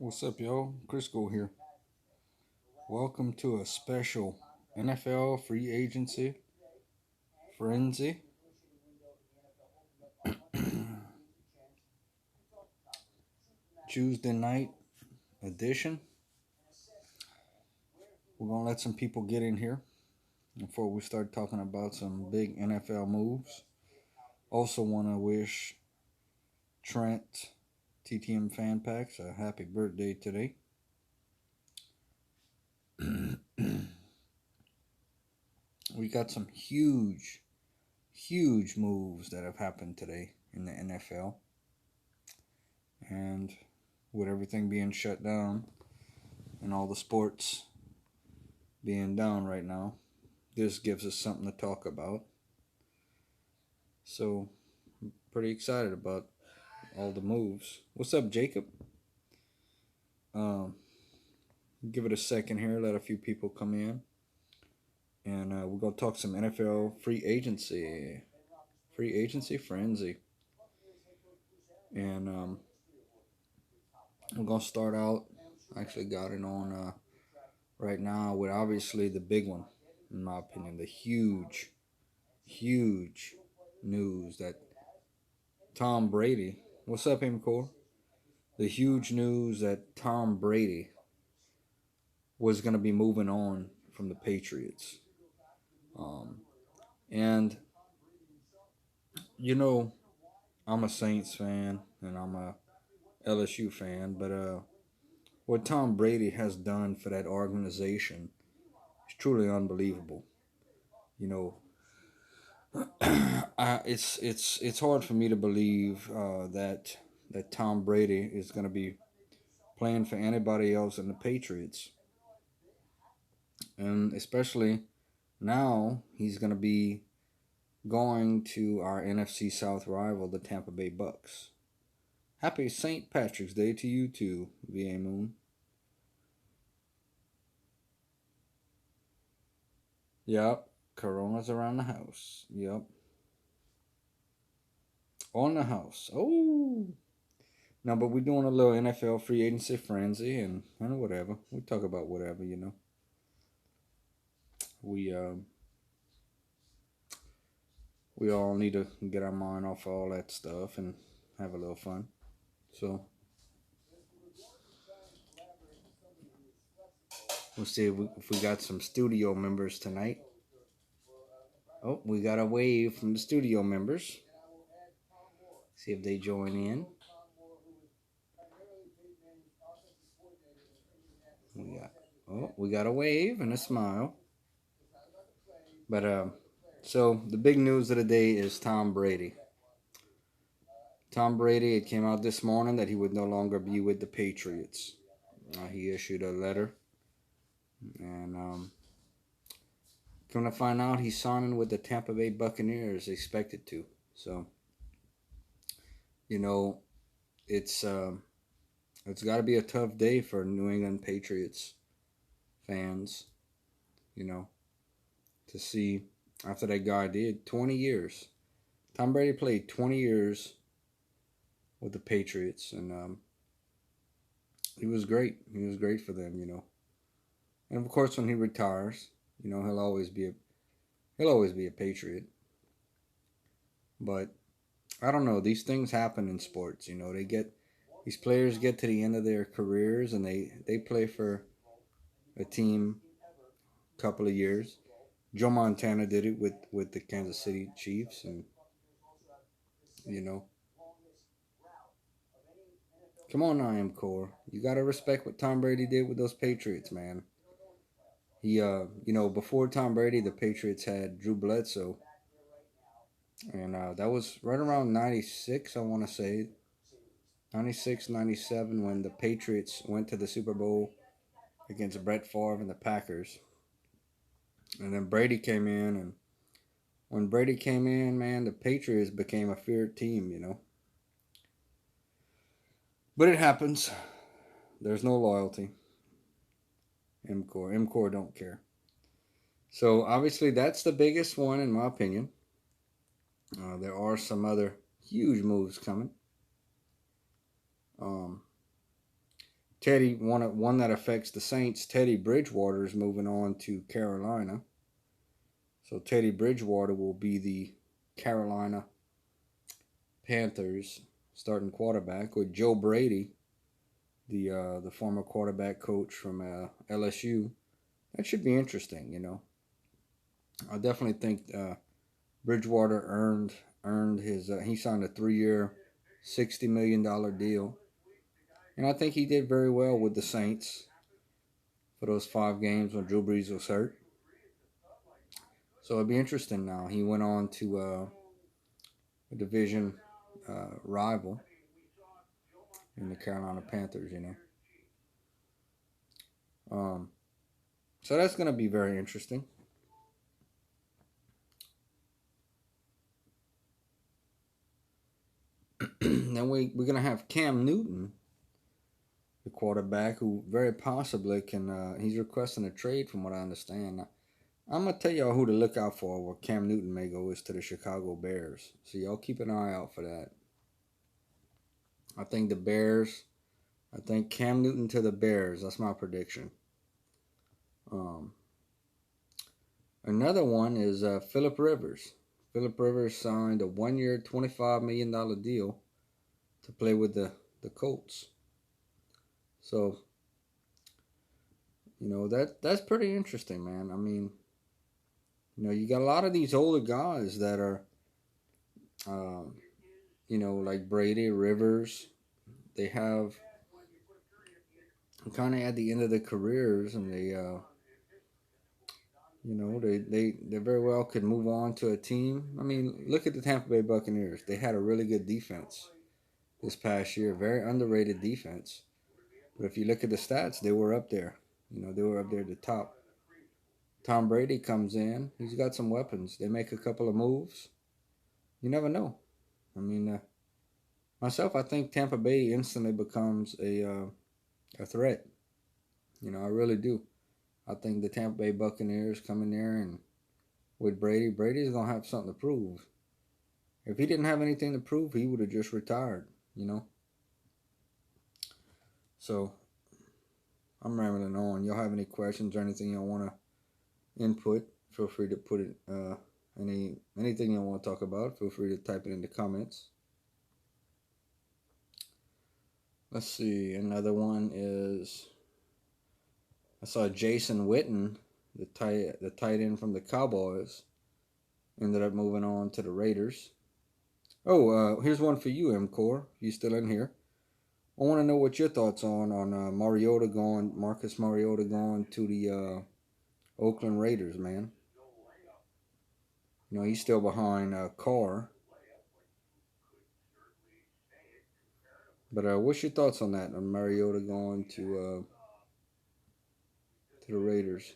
What's up, y'all? Crisco here. Welcome to a special NFL free agency frenzy Tuesday night edition. We're gonna let some people get in here before we start talking about some big NFL moves. Also, want to wish Trent TTM Fan Packs a happy birthday today. We got some huge moves that have happened today in the NFL, and with everything being shut down and all the sports being down right now, this gives us something to talk about. So, pretty excited about all the moves. What's up, Jacob? Um, give it a second here, let a few people come in, and we're gonna talk some NFL free agency frenzy, and we're gonna start out. I actually got it on right now with obviously the big one, in my opinion, the huge news that Tom Brady. What's up, Core? The huge news that Tom Brady was going to be moving on from the Patriots. Um, and, you know, I'm a Saints fan and I'm a LSU fan, but what Tom Brady has done for that organization is truly unbelievable. You know, it's hard for me to believe that Tom Brady is going to be playing for anybody else in the Patriots, and especially now he's going to be going to our NFC South rival, the Tampa Bay Bucks. Happy St. Patrick's Day to you too, VA Moon. Yep, Corona's around the house. Yep, on the house. Oh, no, but we're doing a little NFL free agency frenzy and whatever. We talk about whatever. We we all need to get our mind off all that stuff and have a little fun. So we'll see if we got some studio members tonight. Oh, we got a wave from the studio members. See if they join in. We got a wave and a smile. But so the big news of the day is Tom Brady. Tom Brady. It came out this morning that he would no longer be with the Patriots. He issued a letter, and come to find out, he's signing with the Tampa Bay Buccaneers. Expected to. So, you know, it's it's got to be a tough day for New England Patriots fans. You know, to see after that guy did 20 years. Tom Brady played 20 years with the Patriots, and he was great. He was great for them. And of course, when he retires, he'll always be a Patriot. But I don't know. These things happen in sports. These players get to the end of their careers and they play for a team a couple of years. Joe Montana did it with the Kansas City Chiefs, and you know, come on, I am core. You gotta respect what Tom Brady did with those Patriots, man. Before Tom Brady, the Patriots had Drew Bledsoe, and that was right around '96, I want to say, '96, '97, when the Patriots went to the Super Bowl against Brett Favre and the Packers, and then Brady came in, and when Brady came in, man, the Patriots became a feared team. But it happens. There's no loyalty. MCore don't care. So obviously that's the biggest one in my opinion. There are some other huge moves coming. Um, one that affects the Saints. Teddy Bridgewater is moving on to Carolina. So Teddy Bridgewater will be the Carolina Panthers starting quarterback with Joe Brady, the former quarterback coach from LSU. That should be interesting, you know. I definitely think Bridgewater earned his. He signed a 3-year, $60 million deal, and I think he did very well with the Saints for those 5 games when Drew Brees was hurt. So it'll be interesting now. He went on to a division rival in the Carolina Panthers, you know. So that's going to be very interesting. Then we're going to have Cam Newton, the quarterback, who very possibly can. He's requesting a trade, from what I understand. I'm going to tell y'all who to look out for where Cam Newton may go is to the Chicago Bears. So y'all keep an eye out for that. I think the Bears. I think Cam Newton to the Bears. That's my prediction. Another one is Phillip Rivers. Phillip Rivers signed a 1-year, $25 million deal to play with the Colts. So, you know, that's pretty interesting, man. I mean, you know, you got a lot of these older guys that are, you know, like Brady, Rivers. They have kind of at the end of their careers, and they, you know, they very well could move on to a team. I mean, look at the Tampa Bay Buccaneers. They had a really good defense this past year, very underrated defense. But if you look at the stats, they were up there. You know, they were up there at the top. Tom Brady comes in. He's got some weapons. They make a couple of moves. You never know. I mean, myself, I think Tampa Bay instantly becomes a threat. You know, I really do. I think the Tampa Bay Buccaneers come in there and with Brady, Brady's going to have something to prove. If he didn't have anything to prove, he would have just retired, you know. So, I'm rambling on. Y'all have any questions or anything y'all want to input? Feel free to put it, anything you want to talk about, feel free to type it in the comments. Let's see, another one is, I saw Jason Witten, the tight end from the Cowboys, ended up moving on to the Raiders. Oh, here's one for you, MCore. You still in here? I want to know what your thoughts on Marcus Mariota going to the Oakland Raiders, man. You know, he's still behind Carr. But what's your thoughts on that, on Mariota going to the Raiders?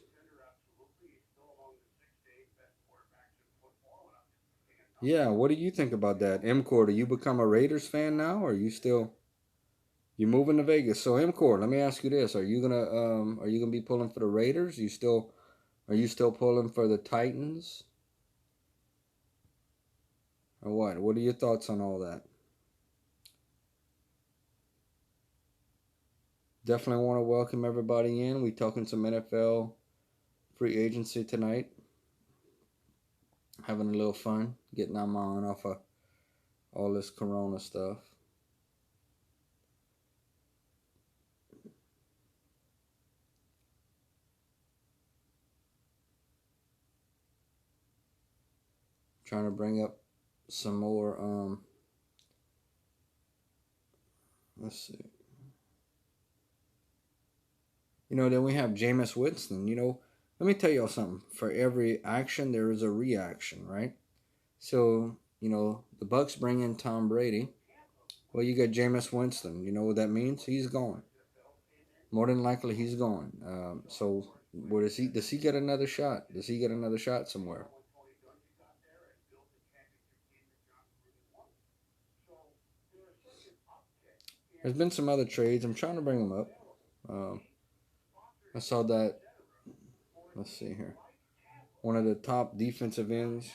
Yeah, what do you think about that? MCore, do you become a Raiders fan now, or are you still you're moving to Vegas? So MCore, let me ask you this: are you gonna be pulling for the Raiders? Are you still pulling for the Titans? Or what? What are your thoughts on all that? Definitely want to welcome everybody in. We talking some NFL free agency tonight. Having a little fun, getting our mind off of all this Corona stuff. Trying to bring up some more. Let's see. You know, then we have Jameis Winston. You know, let me tell y'all something. For every action, there is a reaction, right? So, you know, the Bucks bring in Tom Brady. Well, you got Jameis Winston. You know what that means? He's gone. More than likely, he's gone. So, where does he? Does he get another shot? Does he get another shot somewhere? There's been some other trades. I'm trying to bring them up. I saw that. Let's see here. One of the top defensive ends.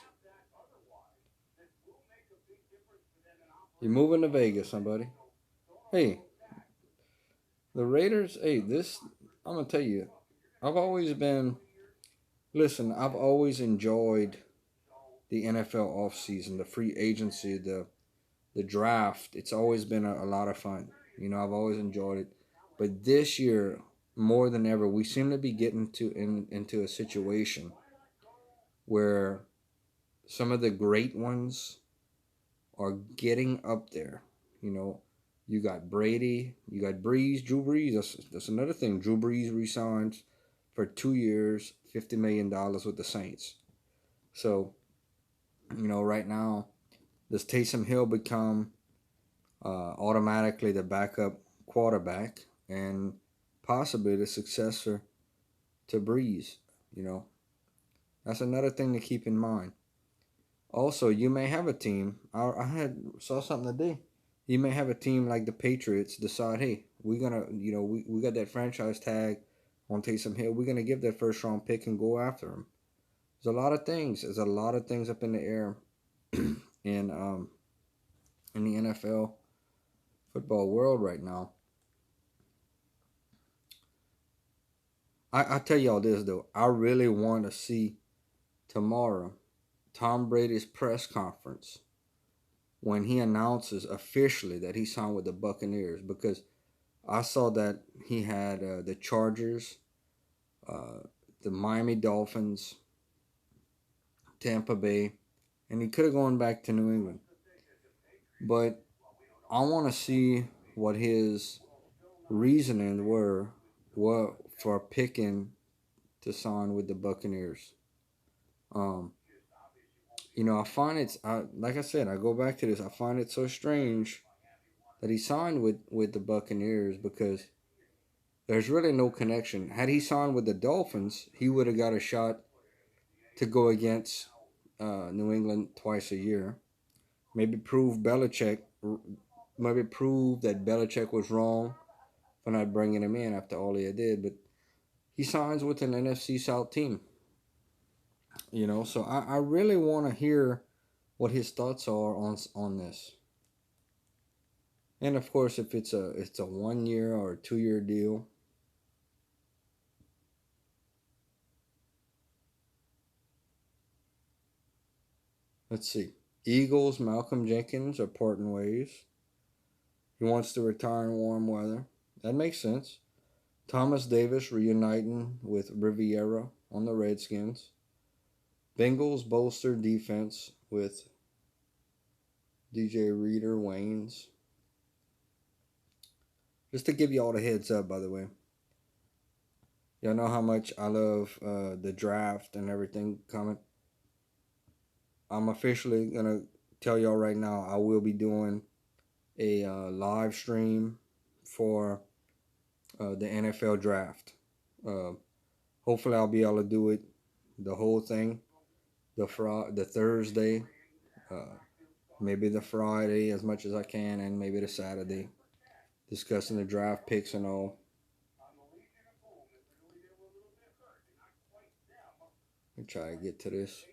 You're moving to Vegas, somebody. Hey, The Raiders, hey, I'm gonna tell you, I've always been listen, I've always enjoyed the NFL offseason, the free agency, the draft. It's always been a lot of fun. I've always enjoyed it. But this year, more than ever, we seem to be getting into a situation where some of the great ones are getting up there. You know, you got Brady, you got Drew Brees. That's another thing. Drew Brees resigns for 2 years, $50 million with the Saints. So, right now, does Taysom Hill become automatically the backup quarterback and possibly the successor to Breeze? You know, that's another thing to keep in mind. Also, you may have a team. I had saw something today. You may have a team like the Patriots decide, hey, we're gonna, we got that franchise tag on Taysom Hill. We're gonna give that first round pick and go after him. There's a lot of things. There's a lot of things up in the air in in the NFL football world right now. I tell y'all this though. I really want to see tomorrow Tom Brady's press conference when he announces officially that he signed with the Buccaneers, because I saw that he had the Chargers, uh, the Miami Dolphins, Tampa Bay, and he could have gone back to New England. But I want to see what his reasoning were what for picking to sign with the Buccaneers. Um, I find like I said, I go back to this. I find it so strange that he signed with the Buccaneers, because there's really no connection. Had he signed with the Dolphins, he would have got a shot to go against New England twice a year. Maybe maybe prove that Belichick was wrong for not bringing him in after all he did. But he signs with an NFC South team. So I really want to hear what his thoughts are on this. And of course, if it's a 1 year or a 2 year deal. Let's see. Eagles, Malcolm Jenkins are parting ways. He wants to retire in warm weather. That makes sense. Thomas Davis reuniting with Riviera on the Redskins. Bengals bolster defense with DJ Reader Waynes. Just to give you all the heads up, by the way. Y'all know how much I love the draft and everything coming. I'm officially going to tell y'all right now, I will be doing a live stream for the NFL draft. Uh, Hopefully, I'll be able to do it the whole thing, the Thursday, uh, maybe the Friday as much as I can, and maybe the Saturday, discussing the draft picks and all. Let me try to get to this.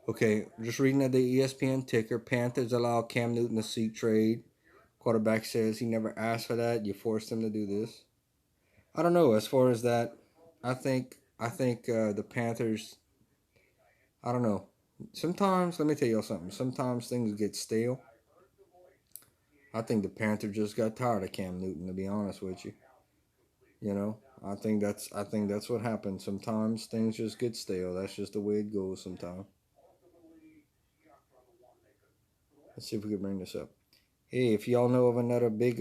Okay, just reading at the ESPN ticker. Panthers allow Cam Newton to seek trade. Quarterback says he never asked for that. You forced him to do this. I don't know. As far as that, I think the Panthers. I don't know. Sometimes, let me tell y'all something. Sometimes things get stale. I think the Panthers just got tired of Cam Newton. To be honest with you, I think that's what happens. Sometimes things just get stale. That's just the way it goes. Sometimes. Let's see if we can bring this up. Hey, if y'all know of another big,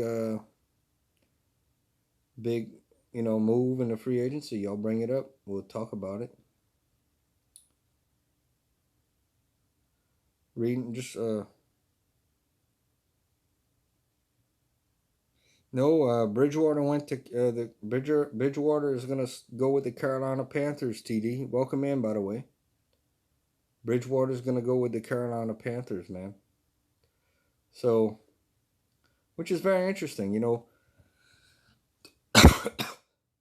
move in the free agency, y'all bring it up. We'll talk about it. Reading just no, Bridgewater went to the Bridgewater is gonna go with the Carolina Panthers. TD, welcome in, by the way. Bridgewater's gonna go with the Carolina Panthers, man. So, which is very interesting,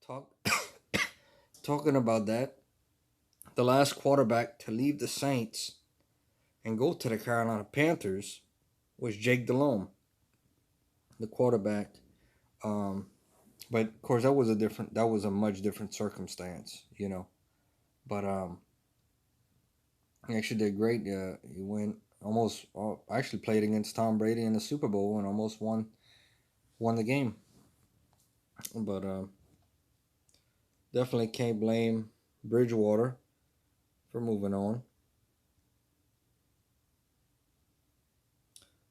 Talk talking about that. The last quarterback to leave the Saints and go to the Carolina Panthers was Jake Delhomme, the quarterback. Um, but of course, that was a much different circumstance, you know. But he actually did great. He went almost actually played against Tom Brady in the Super Bowl and almost won the game. But definitely can't blame Bridgewater for moving on.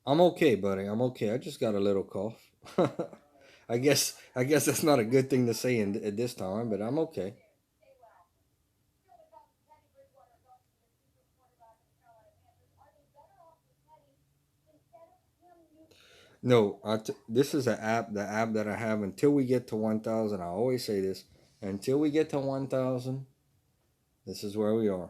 I'm okay, buddy. I'm okay. I just got a little cough. I guess that's not a good thing to say at this time, but I'm okay. No, this is an app, the app that I have until we get to 1,000. I always say this. Until we get to 1,000, this is where we are.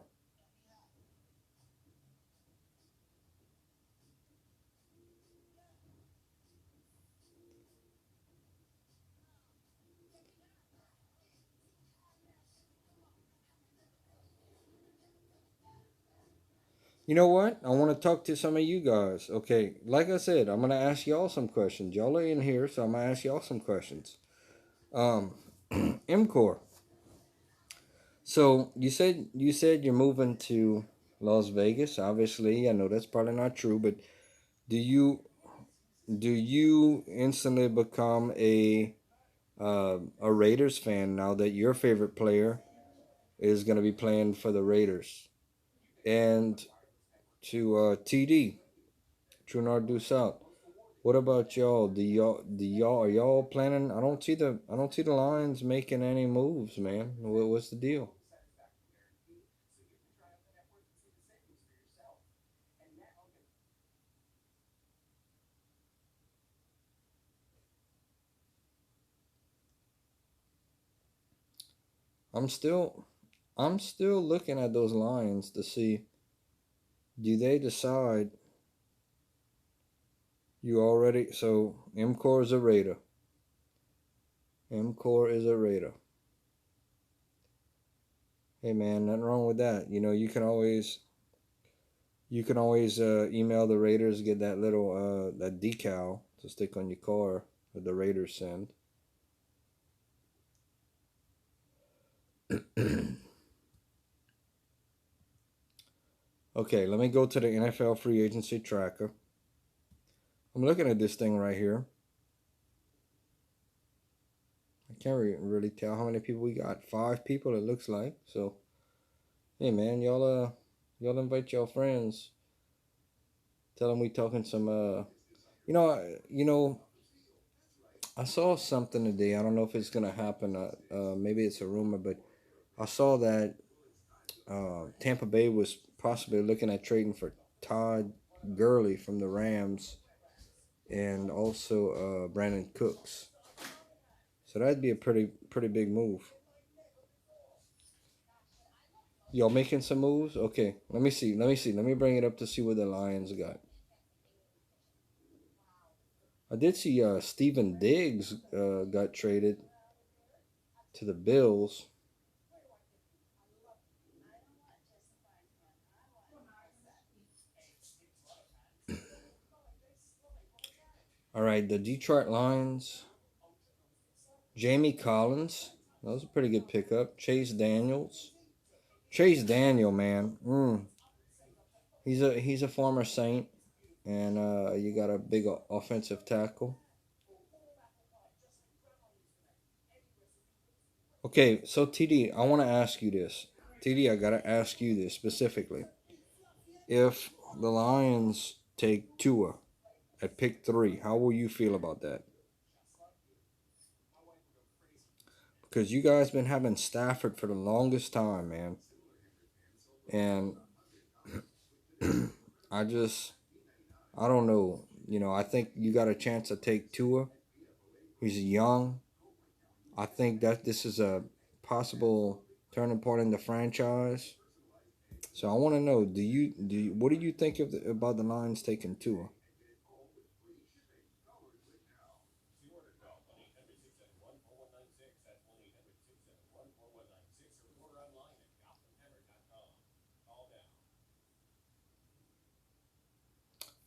You know what? I want to talk to some of you guys. Okay, like I said, I'm gonna ask y'all some questions. Y'all are in here, so I'm gonna ask y'all some questions. Um, MCore. So you said you're moving to Las Vegas. Obviously, I know that's probably not true, but do you do you instantly become a Raiders fan now that your favorite player is going to be playing for the Raiders? And to TD, Trunard Dussault. What about y'all? Do y'all are y'all planning? I don't see the Lions making any moves, man. What's the deal? I'm still I'm still looking at those Lions to see, do they decide you already, so MCore is a Raider. MCore is a Raider. Hey man, nothing wrong with that. You can always email the Raiders, get that little that decal to stick on your car that the Raiders send. Okay, let me go to the NFL free agency tracker. I'm looking at this thing right here. I can't really tell how many people we got. 5 people, it looks like. So, hey man, y'all invite y'all friends. Tell them we talking some. I saw something today. I don't know if it's gonna happen. Maybe it's a rumor, but I saw that Tampa Bay was possibly looking at trading for Todd Gurley from the Rams and also Brandon Cooks. So that'd be a pretty big move. Y'all making some moves? Okay, let me see. Let me see. Let me bring it up to see what the Lions got. I did see Stephen Diggs got traded to the Bills. All right, the Detroit Lions. Jamie Collins. That was a pretty good pickup. Chase Daniels. Chase Daniel, man. He's a former Saint, and you got a big offensive tackle. Okay, so TD, I want to ask you this. TD, I gotta ask you this specifically. If the Lions take Tua at pick 3, how will you feel about that? Because you guys been having Stafford for the longest time, man, and I just I don't know. I think you got a chance to take Tua. He's young. I think that this is a possible turning point in the franchise. So I want to know, what do you think about the Lions taking Tua?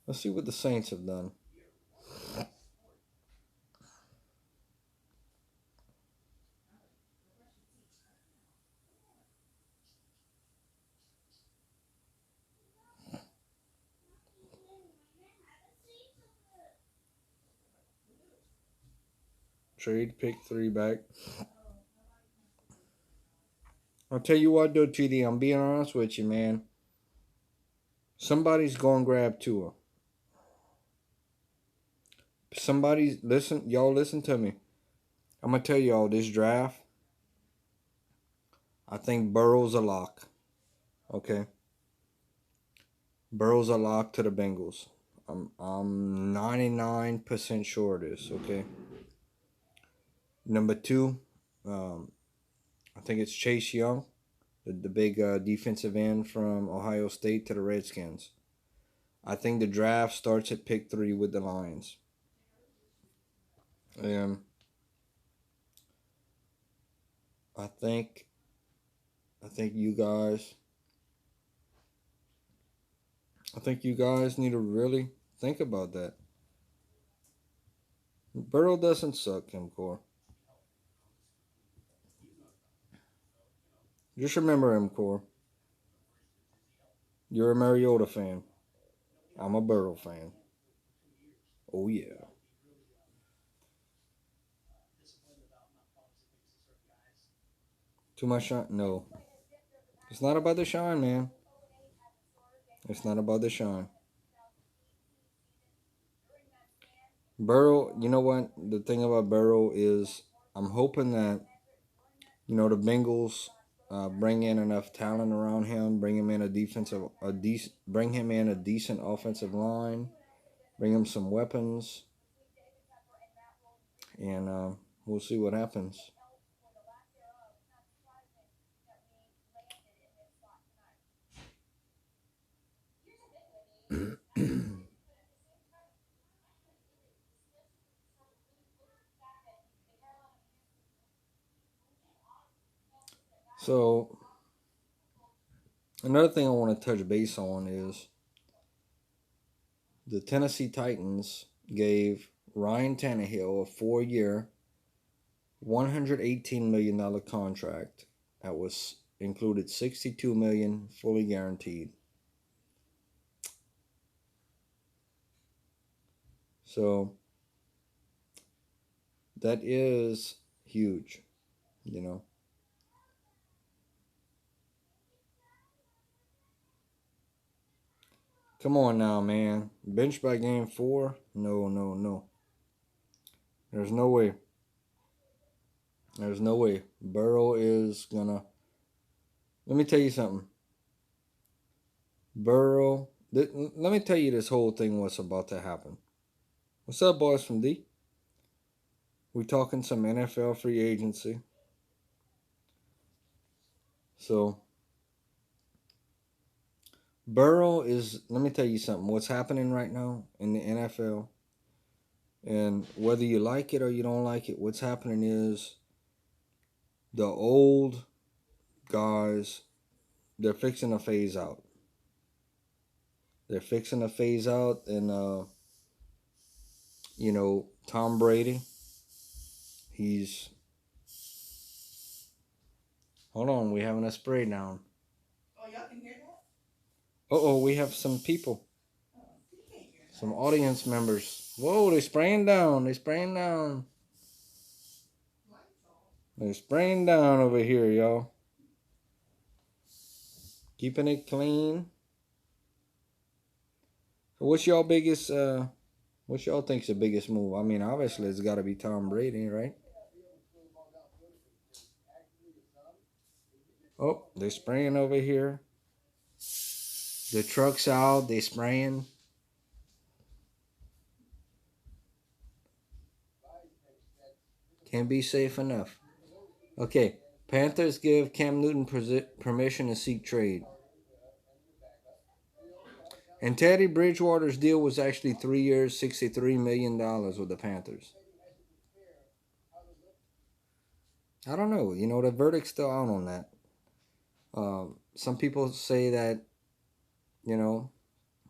Let's see what the Saints have done. Trade pick 3 back. I'll tell you what, though, TD, I'm being honest with you, man. Somebody's going to grab Tua. Somebody's, listen, y'all listen to me. I'm going to tell y'all this draft, I think Burrow's a lock. Okay? Burrow's a lock to the Bengals. I'm 99% sure of this, okay? Number 2, I think it's Chase Young, the big defensive end from Ohio State to the Redskins. I think the draft starts at pick 3 with the Lions. And I think you guys need to really think about that. Burrow doesn't suck, MCore. Just remember, MCore. You're a Mariota fan. I'm a Burrow fan. Oh yeah. Too much shine? No. It's not about the shine, man. It's not about the shine. Burrow, you know what? The thing about Burrow is I'm hoping that, the Bengals bring in enough talent around him, bring him in a decent offensive line, bring him some weapons, and we'll see what happens. So another thing I want to touch base on is the Tennessee Titans gave Ryan Tannehill a 4-year, $118 million contract that was included $62 million fully guaranteed. So that is huge, you know. Come on now, man. Bench by game 4? No, no, no. There's no way. There's no way. Burrow is gonna. Let me tell you something. Burrow. Let me tell you this whole thing what's about to happen. What's up, boys from D? We talking some NFL free agency. So Burrow is. Let me tell you something. What's happening right now in the NFL, and whether you like it or you don't like it, what's happening is the old guys, they're fixing to phase out. They're fixing to phase out, and Tom Brady. He's. Hold on, we having a spray down. Oh, y'all can hear that? Uh-oh, we have some people. Some audience members. Whoa, they're spraying down. They're spraying down. They're spraying down over here, y'all. Keeping it clean. So what's y'all think's the biggest move? I mean, obviously it's gotta be Tom Brady, right? Oh, they're spraying over here. The truck's out, they spraying. Can't be safe enough. Okay, Panthers give Cam Newton permission to seek trade. And Teddy Bridgewater's deal was actually 3 years, $63 million with the Panthers. I don't know. The verdict's still out on that. Some people say that,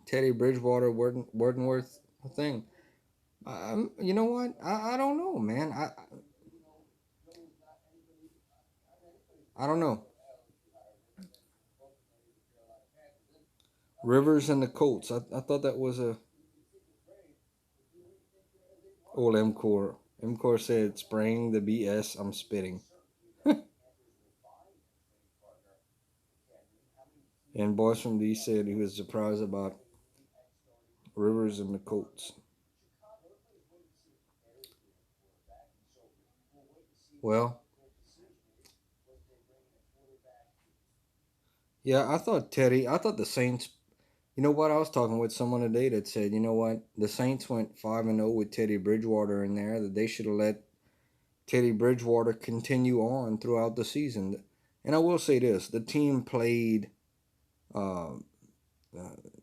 Teddy Bridgewater weren't worth a thing. You know what? I don't know, man. I don't know. Rivers and the Colts. I thought that was a old M-Core. M-Core said, spraying the BS, I'm spitting. And Boys from D said he was surprised about Rivers and the Colts. Well, yeah, I thought the Saints, you know what? I was talking with someone today that said, you know what? The Saints went 5-0 with Teddy Bridgewater in there, that they should have let Teddy Bridgewater continue on throughout the season. And I will say this, uh,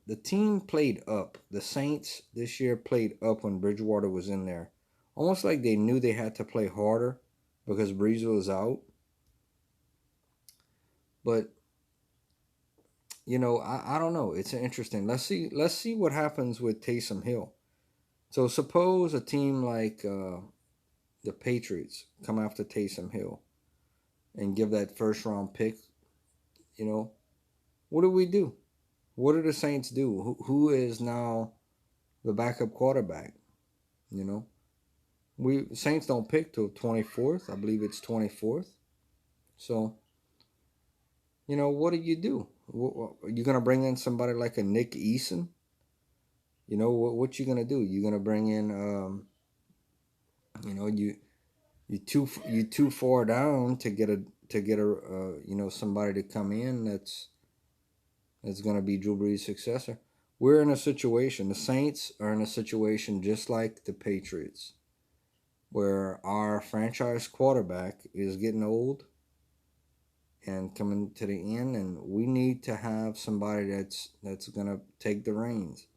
the team played up. The Saints this year played up when Bridgewater was in there. Almost like they knew they had to play harder because Breeze was out. But I don't know. It's interesting. Let's see what happens with Taysom Hill. So suppose a team like the Patriots come after Taysom Hill and give that first round pick. You know, what do we do? What do the Saints do? Who is now the backup quarterback? You know, we Saints don't pick till 24th. I believe it's 24th. So what do you do? You gonna bring in somebody like a Nick Eason? What you gonna do? You gonna bring in you too far down to get a somebody to come in that's gonna be Drew Brees' successor. We're in a situation. The Saints are in a situation just like the Patriots, where our franchise quarterback is getting old and coming to the end, and we need to have somebody that's gonna take the reins.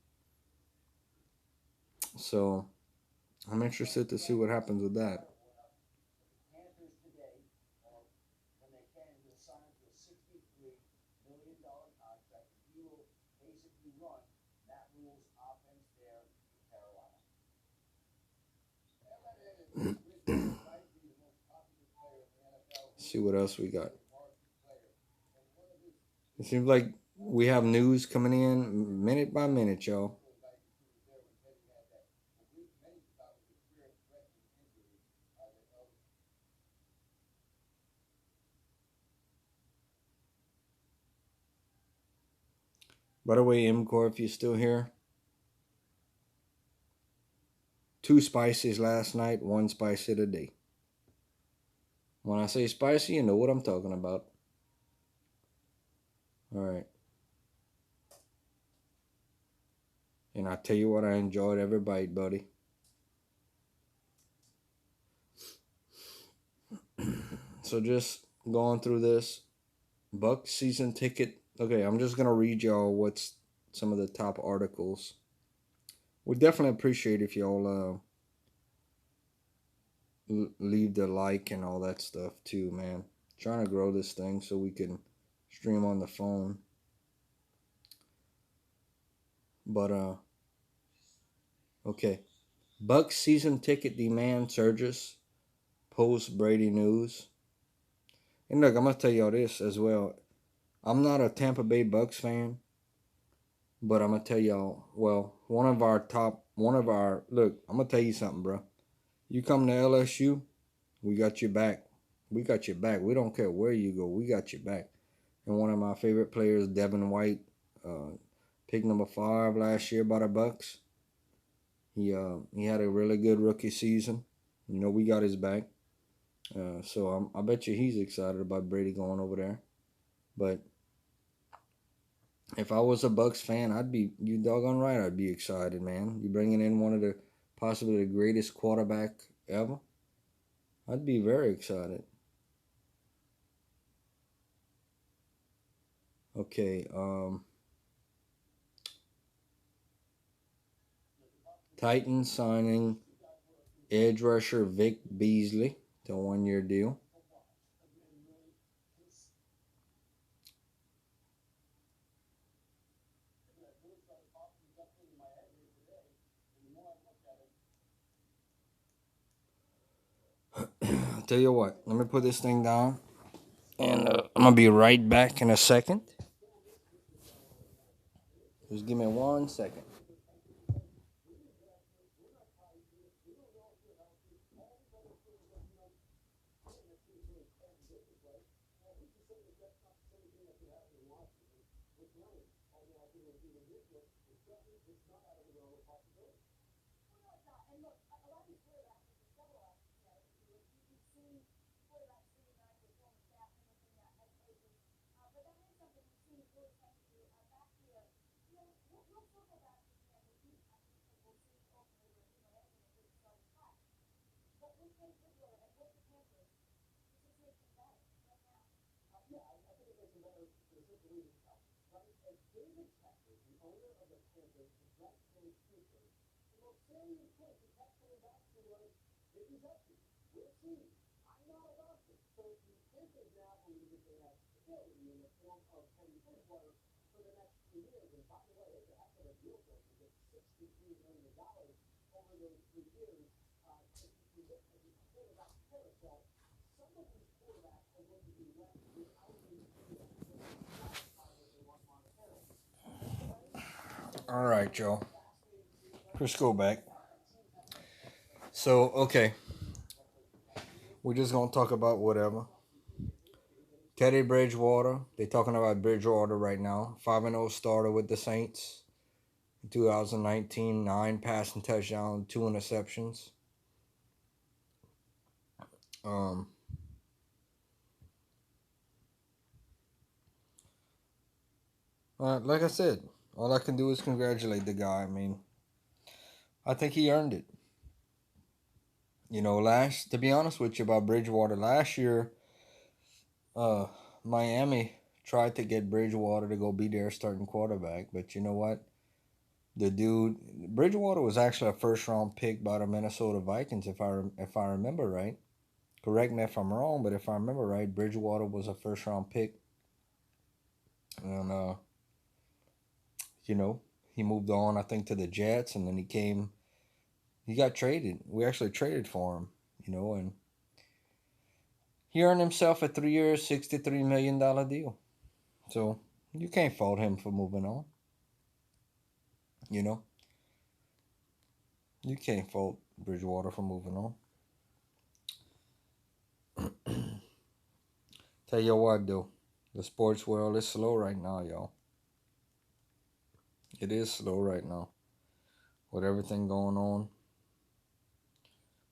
So I'm interested to see what happens with that. See what else we got. It seems like we have news coming in minute by minute, y'all. By the way, MCore, if you're still here, two spices last night, one spicy today. When I say spicy, you know what I'm talking about. All right. And I tell you what, I enjoyed every bite, buddy. So just going through this Bucks season ticket. Okay, I'm just gonna read y'all what's some of the top articles. Would definitely appreciate if y'all leave the like and all that stuff too, man. Trying to grow this thing so we can stream on the phone. But okay. Bucks season ticket demand surges post Brady news. And look, I'm gonna tell y'all this as well. I'm not a Tampa Bay Bucks fan, but I'm gonna tell y'all. Well, look. I'm gonna tell you something, bro. You come to LSU, we got your back. We got your back. We don't care where you go. We got your back. And one of my favorite players, Devin White, uh, pick number 5 last year by the Bucks. He had a really good rookie season. We got his back. So I bet you he's excited about Brady going over there. But if I was a Bucks fan, I'd be you doggone right. I'd be excited, man. You bringing in one of the possibly the greatest quarterback ever. I'd be very excited. Okay. Titans signing edge rusher Vic Beasley to a 1-year deal. Tell you what, let me put this thing down, and I'm gonna be right back in a second. Just give me 1 second. All right, Joe. Let's go back. So, okay, we're just gonna talk about whatever. Teddy Bridgewater. They're talking about Bridgewater right now. 5-0 starter with the Saints. 2019, 9 passing touchdowns, 2 interceptions. Um, like I said, all I can do is congratulate the guy. I mean, I think he earned it. You know, to be honest with you about Bridgewater, last year, uh, Miami tried to get Bridgewater to go be their starting quarterback, but you know what? The dude, Bridgewater was actually a first round pick by the Minnesota Vikings, if I remember right. Correct me if I'm wrong, but if I remember right, Bridgewater was a first round pick, and you know, he moved on, I think, to the Jets, and then he got traded. We actually traded for him, you know, and he earned himself a 3 year, $63 million deal. So you can't fault him for moving on. You know, you can't fault Bridgewater for moving on. Tell you what, though, the sports world is slow right now, y'all. It is slow right now with everything going on.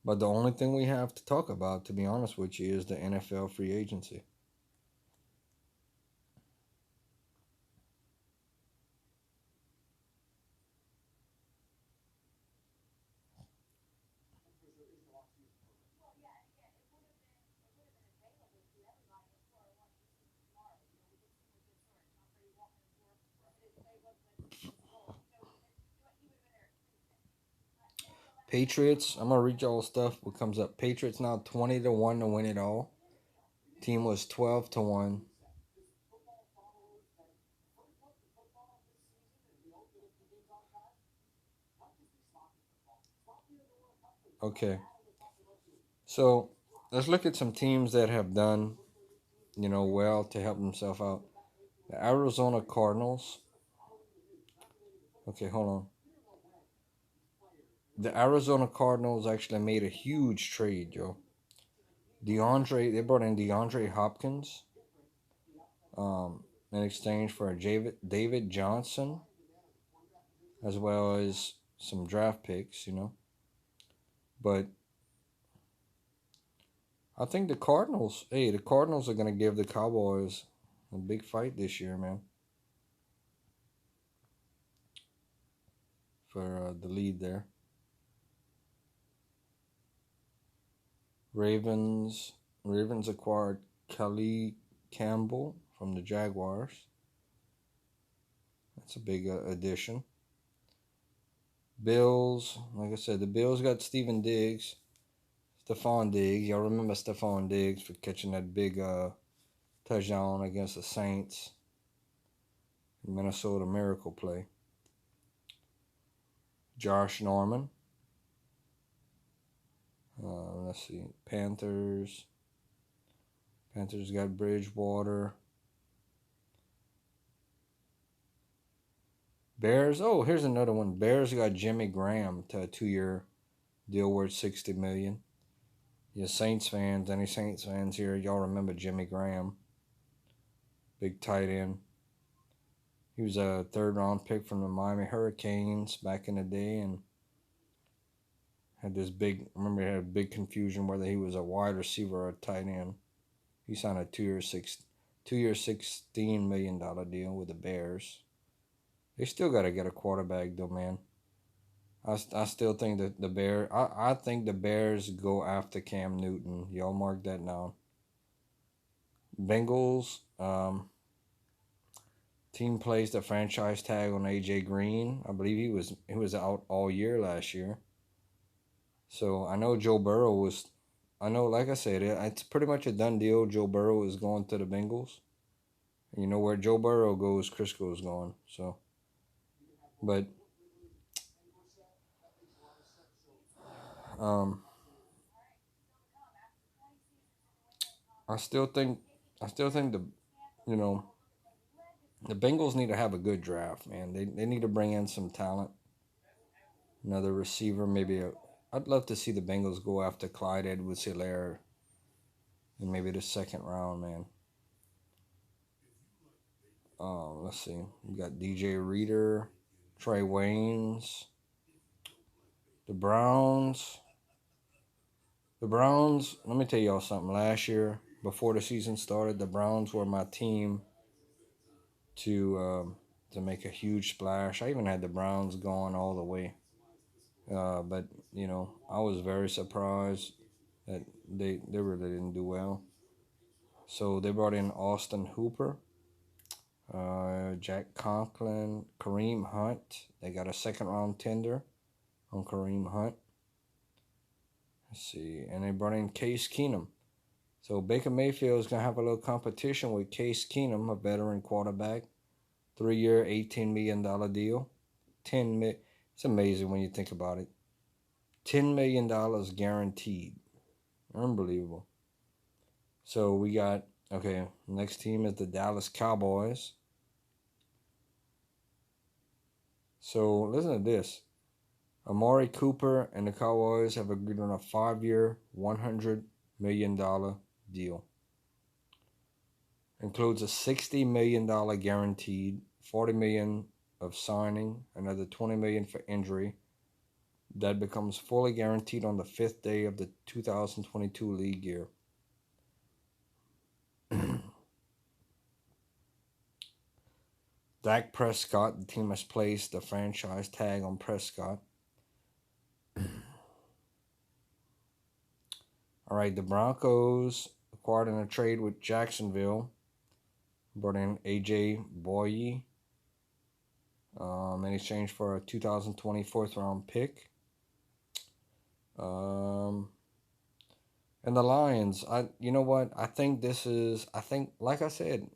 But the only thing we have to talk about, to be honest with you, is the NFL free agency. Patriots, I'm gonna read y'all stuff. What comes up? Patriots now 20-1 to win it all. Team was 12-1. Okay, so let's look at some teams that have done, you know, well to help themselves out. The Arizona Cardinals. Okay, hold on. The Arizona Cardinals actually made a huge trade, Joe. They brought in DeAndre Hopkins, in exchange for a David Johnson, as well as some draft picks, you know. But I think the Cardinals are going to give the Cowboys a big fight this year, man, for the lead there. Ravens acquired Kelly Campbell from the Jaguars. That's a big addition. Bills, like I said, the Bills got Stephon Diggs. Y'all remember Stephon Diggs for catching that big touchdown against the Saints. Minnesota Miracle play. Josh Norman. Let's see. Panthers. Panthers got Bridgewater. Bears. Oh, here's another one. Bears got Jimmy Graham to a 2-year deal worth $60 million. You Saints fans, any Saints fans here? Y'all remember Jimmy Graham? Big tight end. He was a third-round pick from the Miami Hurricanes back in the day, and had this big. Remember, he had a big confusion whether he was a wide receiver or a tight end. He signed a 2-year, $16 million deal with the Bears. They still got to get a quarterback though, man. I still think that I think the Bears go after Cam Newton. Y'all mark that down. Bengals. Team placed a franchise tag on AJ Green. I believe he was out all year last year. So I know Joe Burrow was. I know, like I said, it's pretty much a done deal. Joe Burrow is going to the Bengals. You know where Joe Burrow goes, Crisco's going. So, but um, I still think, the, you know, the Bengals need to have a good draft, man. They need to bring in some talent, another receiver, maybe a. I'd love to see the Bengals go after Clyde Edwards-Helaire in maybe the second round, man. Let's see. We got DJ Reader, Trey Waynes, the Browns. The Browns, let me tell y'all something. Last year, before the season started, the Browns were my team to make a huge splash. I even had the Browns going all the way. But, I was very surprised that they really didn't do well. So they brought in Austin Hooper, Jack Conklin, Kareem Hunt. They got a second round tender on Kareem Hunt. Let's see. And they brought in Case Keenum. So Baker Mayfield is going to have a little competition with Case Keenum, a veteran quarterback. 3-year, $18 million deal. It's amazing when you think about it. $10 million guaranteed. Unbelievable. So we got, okay, next team is the Dallas Cowboys. So listen to this. Amari Cooper and the Cowboys have agreed on a 5-year, $100 million deal. Includes a $60 million guaranteed, $40 million of signing, another $20 million for injury. That becomes fully guaranteed on the 5th day of the 2022 league year. Dak Prescott, the team has placed the franchise tag on Prescott. All right, the Broncos acquired in a trade with Jacksonville. Brought in A.J. Boye in exchange for a 2020 4th-round pick. And the Lions, you know what? I think, like I said,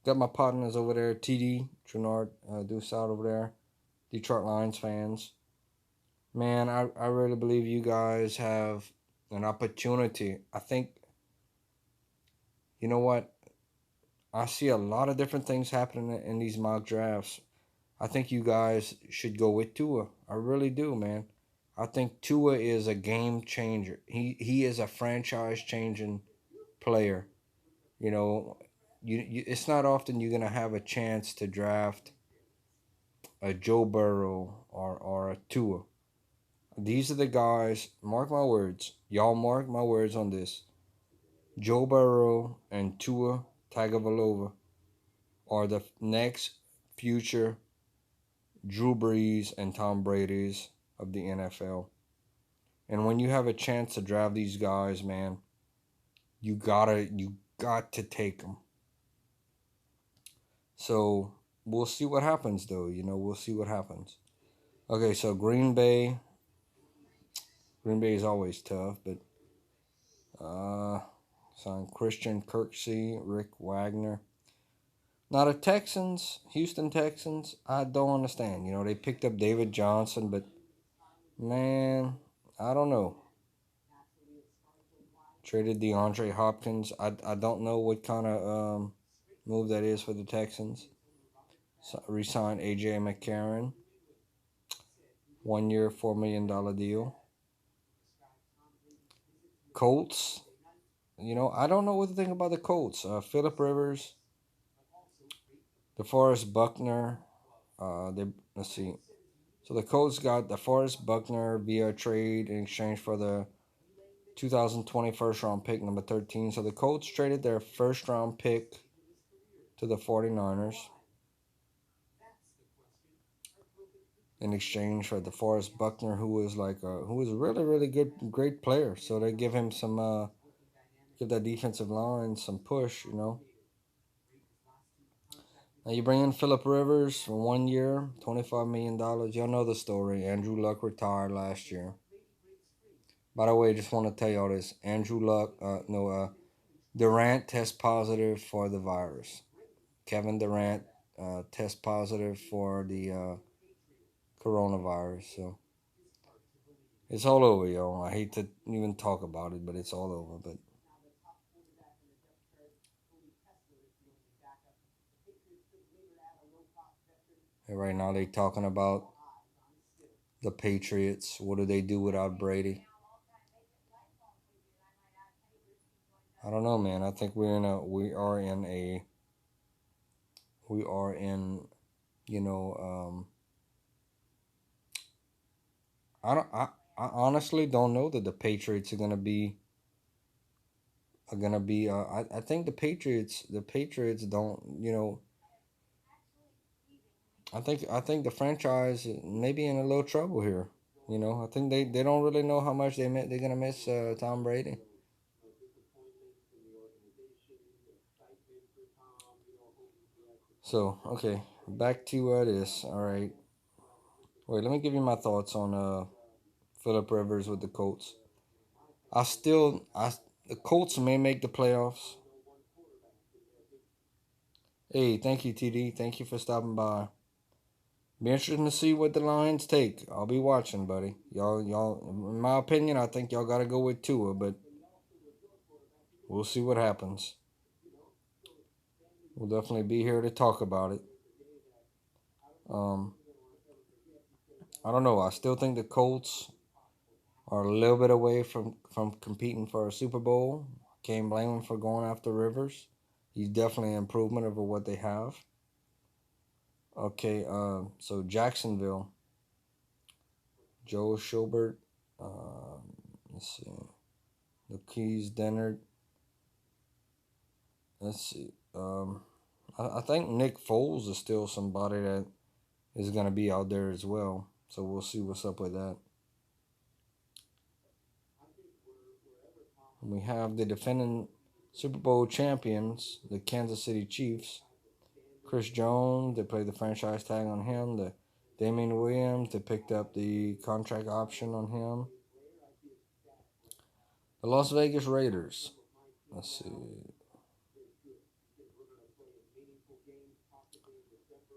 got my partners over there, TD, Trinard, Dussault over there, Detroit Lions fans. Man, I really believe you guys have an opportunity. I think, you know what? I see a lot of different things happening in these mock drafts. I think you guys should go with Tua. I really do, man. I think Tua is a game changer. He is a franchise changing player. You know, it's not often you're gonna have a chance to draft a Joe Burrow or a Tua. These are the guys. Mark my words. Y'all mark my words on this. Joe Burrow and Tua Tagovailoa are the next future Drew Brees and Tom Brady's of the NFL. And when you have a chance to draft these guys, man, you got to take them. So we'll see what happens, though. We'll see what happens. Okay, so Green Bay. Green Bay is always tough, but signed Christian Kirksey, Rick Wagner. Now the Texans, Houston Texans, I don't understand. They picked up David Johnson, but man, I don't know. Traded DeAndre Hopkins. I don't know what kind of move that is for the Texans. So, re-signed AJ McCarron. 1 year, $4 million deal. Colts. I don't know what to think about the Colts. Philip Rivers, DeForest Buckner. Let's see. So the Colts got DeForest Buckner via trade in exchange for the 2020 first round pick, number 13. So the Colts traded their first round pick to the 49ers in exchange for DeForest Buckner, who was a really really good great player. So they give him some give that defensive line some push. Now you bring in Philip Rivers for 1 year, $25 million. Y'all know the story. Andrew Luck retired last year. By the way, just want to tell y'all this: Andrew Luck, no, Durant test positive for the virus. Kevin Durant test positive for the coronavirus. So it's all over, y'all. I hate to even talk about it, but it's all over. But right now they talking about the Patriots. What do they do without Brady? I don't know, man. I think we are in, you know, I honestly don't know that the Patriots are gonna be. I think the Patriots don't. I think the franchise may be in a little trouble here. I think they don't really know how much they're gonna miss Tom Brady. So okay, back to this. All right, wait. Let me give you my thoughts on Philip Rivers with the Colts. The Colts may make the playoffs. Hey, thank you, TD. Thank you for stopping by. Be interesting to see what the Lions take. I'll be watching, buddy. Y'all. In my opinion, I think y'all gotta go with Tua, but we'll see what happens. We'll definitely be here to talk about it. Um, I don't know. I still think the Colts are a little bit away from competing for a Super Bowl. Can't blame them for going after Rivers. He's definitely an improvement over what they have. Okay, so Jacksonville, Joe Schobert, let's see, Lakeys Dennard. Let's see. I think Nick Foles is still somebody that is going to be out there as well. So we'll see what's up with that. We have the defending Super Bowl champions, the Kansas City Chiefs. Chris Jones, they played the franchise tag on him. The Damian Williams, they picked up the contract option on him. The Las Vegas Raiders. Let's see.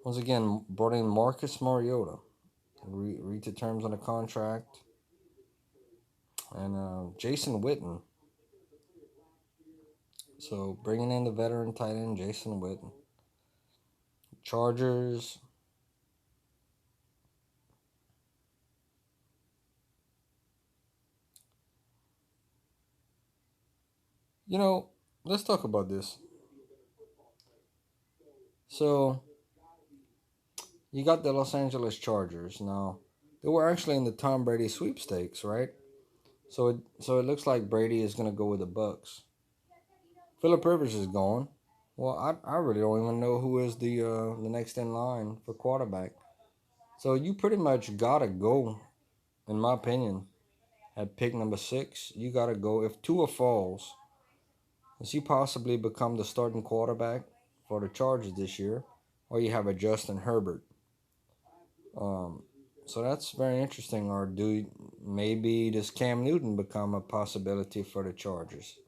Once again, brought in Marcus Mariota. Read the terms on the contract. And Jason Witten. So bringing in the veteran tight end, Jason Witten. Chargers. Let's talk about this. So you got the Los Angeles Chargers. Now, they were actually in the Tom Brady sweepstakes, right? So it looks like Brady is gonna go with the Bucks. Philip Rivers is gone. Well, I really don't even know who is the next in line for quarterback. So you pretty much gotta go, in my opinion, at pick number 6. You gotta go if Tua falls. Does he possibly become the starting quarterback for the Chargers this year, or you have a Justin Herbert? Um, so that's very interesting. Or maybe does Cam Newton become a possibility for the Chargers,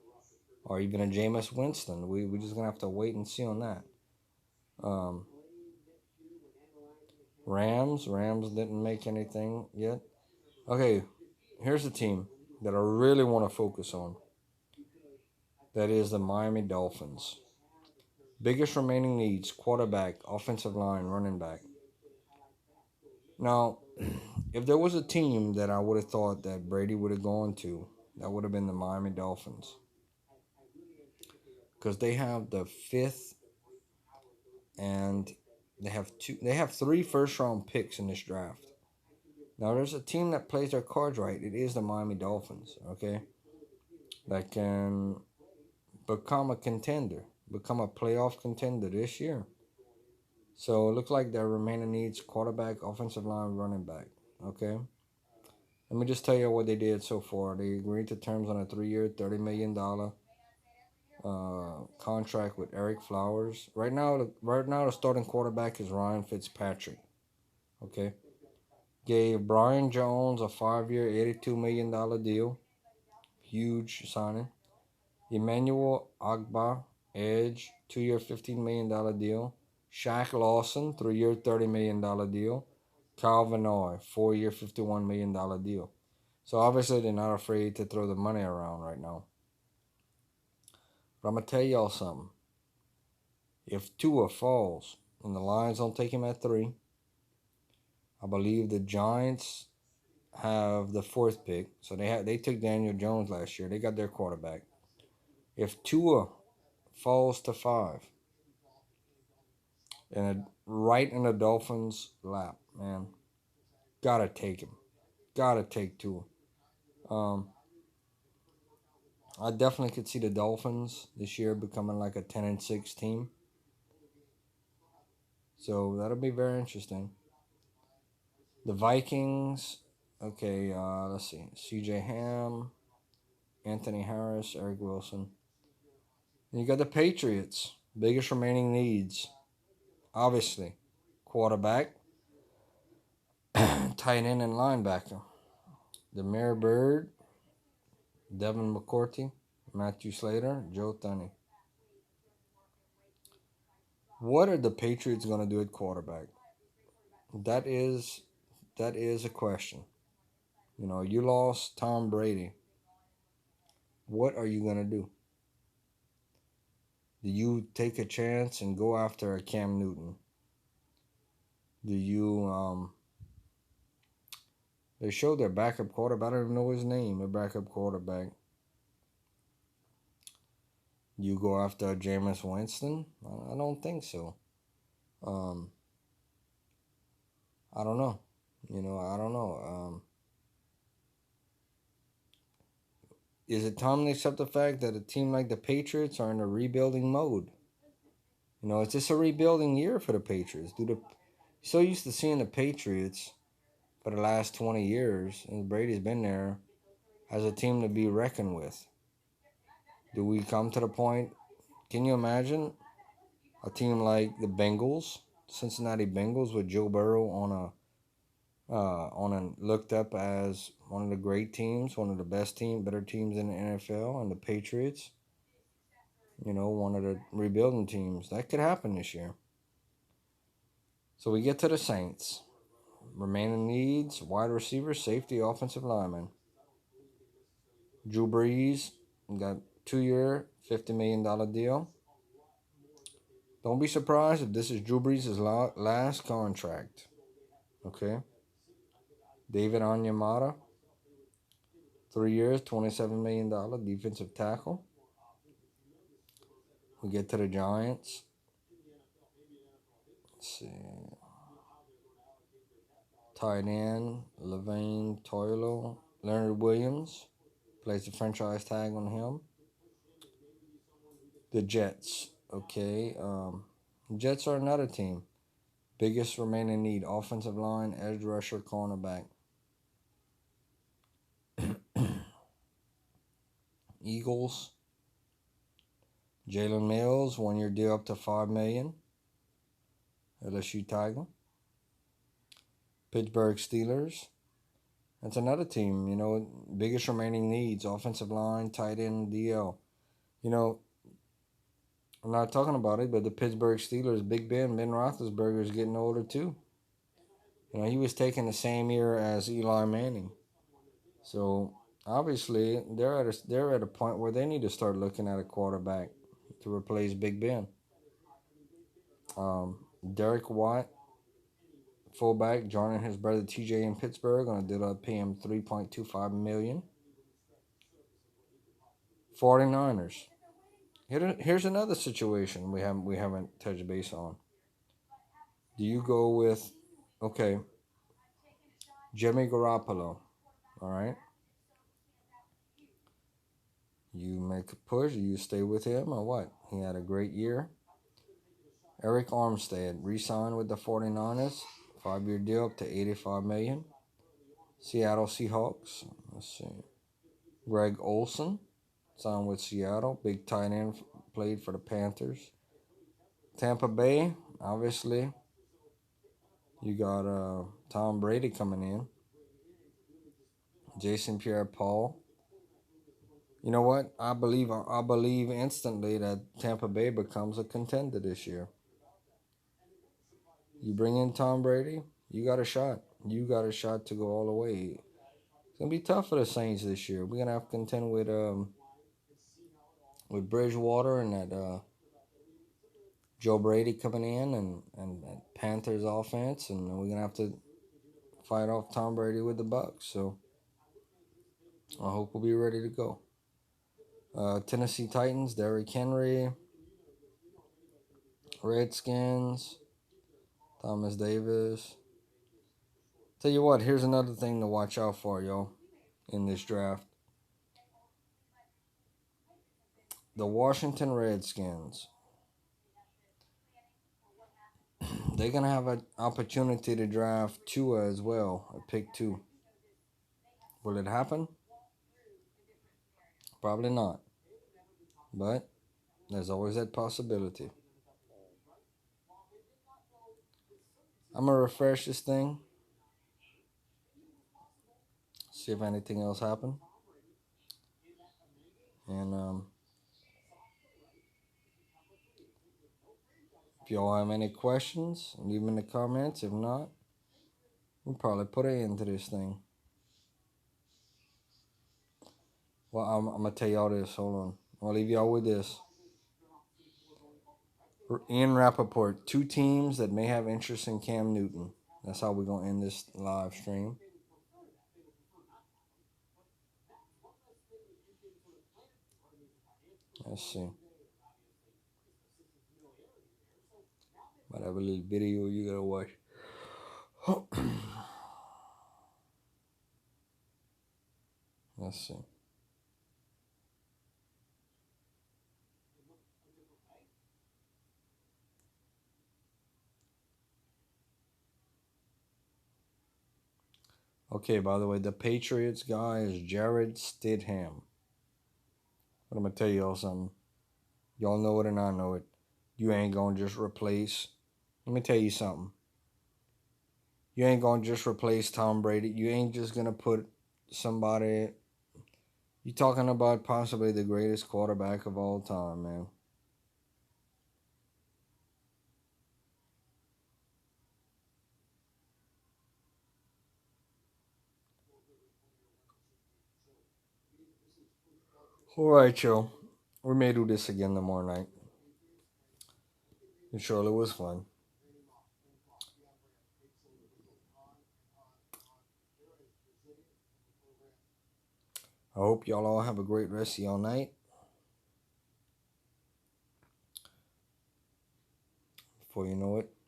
or even a Jameis Winston? We just gonna have to wait and see on that. Um, Rams didn't make anything yet. Okay, here's a team that I really want to focus on. That is the Miami Dolphins. Biggest remaining needs: quarterback, offensive line, running back. Now, if there was a team that I would have thought that Brady would have gone to, that would have been the Miami Dolphins. Because they have the fifth and they have three first round picks in this draft. Now there's a team that plays their cards right. It is the Miami Dolphins, okay? That can become a contender, become a playoff contender this year. So it looks like their remaining needs: quarterback, offensive line, running back. Okay. Let me just tell you what they did so far. They agreed to terms on a 3-year, $30 million contract with Eric Flowers. Right now, the starting quarterback is Ryan Fitzpatrick. Okay. Gave Brian Jones a 5-year, $82 million deal. Huge signing. Emmanuel Agba, edge, 2-year, $15 million deal. Shaq Lawson, 3-year, $30 million deal. Calvin Oy, 4-year, $51 million deal. So obviously they're not afraid to throw the money around right now. But I'm gonna tell y'all something. If Tua falls and the Lions don't take him at 3, I believe the Giants have the 4th pick. So they took Daniel Jones last year. They got their quarterback. If Tua falls to 5, and right in the Dolphins' lap, man, gotta take him. Gotta take Tua. Um, I definitely could see the Dolphins this year becoming like a 10-6 team. So that'll be very interesting. The Vikings, okay, let's see. CJ Ham, Anthony Harris, Eric Wilson. And you got the Patriots. Biggest remaining needs, obviously, quarterback, tight end, and linebacker. Demir Bird, Devin McCourty, Matthew Slater, Joe Thuney. What are the Patriots going to do at quarterback? That is a question. You know, you lost Tom Brady. What are you going to do? Do you take a chance and go after a Cam Newton? Do you they showed their backup quarterback. I don't even know his name, their backup quarterback. You go after Jameis Winston? I don't think so. I don't know. I don't know. Is it time to accept the fact that a team like the Patriots are in a rebuilding mode? Is this a rebuilding year for the Patriots? So used to seeing the Patriots for the last 20 years, and Brady's been there, as a team to be reckoned with. Do we come to the point? Can you imagine a team like the Bengals, Cincinnati Bengals, with Joe Burrow looked up as one of the great teams, one of the better teams in the NFL, and the Patriots, one of the rebuilding teams? That could happen this year. So we get to the Saints. Remaining needs: wide receiver, safety, offensive lineman. Drew Brees got 2-year, $50 million deal. Don't be surprised if this is Drew Brees' last contract. Okay. David Onyemata, 3 years, $27 million, defensive tackle. We get to the Giants. Let's see. Tight end, Le'Veon Toilo. Leonard Williams plays the franchise tag on him. The Jets. Okay. Jets are another team. Biggest remaining need: offensive line, edge rusher, cornerback. Eagles. Jalen Mills, 1-year deal up to $5 million. LSU Tiger. Pittsburgh Steelers. That's another team. Biggest remaining needs: offensive line, tight end, DL. I'm not talking about it, but the Pittsburgh Steelers, Ben Roethlisberger is getting older too. He was taken the same year as Eli Manning. So obviously they're at a point where they need to start looking at a quarterback to replace Big Ben. Derek Watt, fullback, joining his brother TJ in Pittsburgh, gonna do that. Pay him 3.25 million. 49ers. Here's another situation we haven't touched base on. Do you go with okay, Jimmy Garoppolo? All right, you make a push. You stay with him or what? He had a great year. Eric Armstead re-signed with the 49ers, 5-year deal up to 85 million. Seattle Seahawks. Let's see. Greg Olson signed with Seattle. Big tight end, played for the Panthers. Tampa Bay, obviously. You got Tom Brady coming in. Jason Pierre-Paul. You know what? I believe instantly that Tampa Bay becomes a contender this year. You bring in Tom Brady, you got a shot. You got a shot to go all the way. It's gonna be tough for the Saints this year. We're gonna have to contend with Bridgewater and that Joe Brady coming in and Panthers offense, and we're gonna have to fight off Tom Brady with the Bucks. So I hope we'll be ready to go. Tennessee Titans, Derrick Henry, Redskins, Thomas Davis. Tell you what, here's another thing to watch out for, yo, in this draft. The Washington Redskins. They're gonna have an opportunity to draft Tua as well, at pick 2. Will it happen? Probably not. But there's always that possibility. I'm gonna refresh this thing, see if anything else happened. And if y'all have any questions, leave them in the comments. If not, we'll probably put an end to this thing. Well, I'm gonna tell y'all this. Hold on. I'll leave y'all with this. Ian Rappaport, 2 teams that may have interest in Cam Newton. That's how we're gonna end this live stream. Let's see. Might have a little video you gotta watch. Let's see. Okay, by the way, the Patriots guy is Jared Stidham. But I'm gonna tell y'all something. Y'all know it and I know it. You ain't gonna just replace. Let me tell you something. You ain't gonna just replace Tom Brady. You ain't just gonna put somebody. You talking about possibly the greatest quarterback of all time, man. All right, yo. We may do this again tomorrow night. It surely was fun. I hope y'all all have a great rest of your night. Before you know it,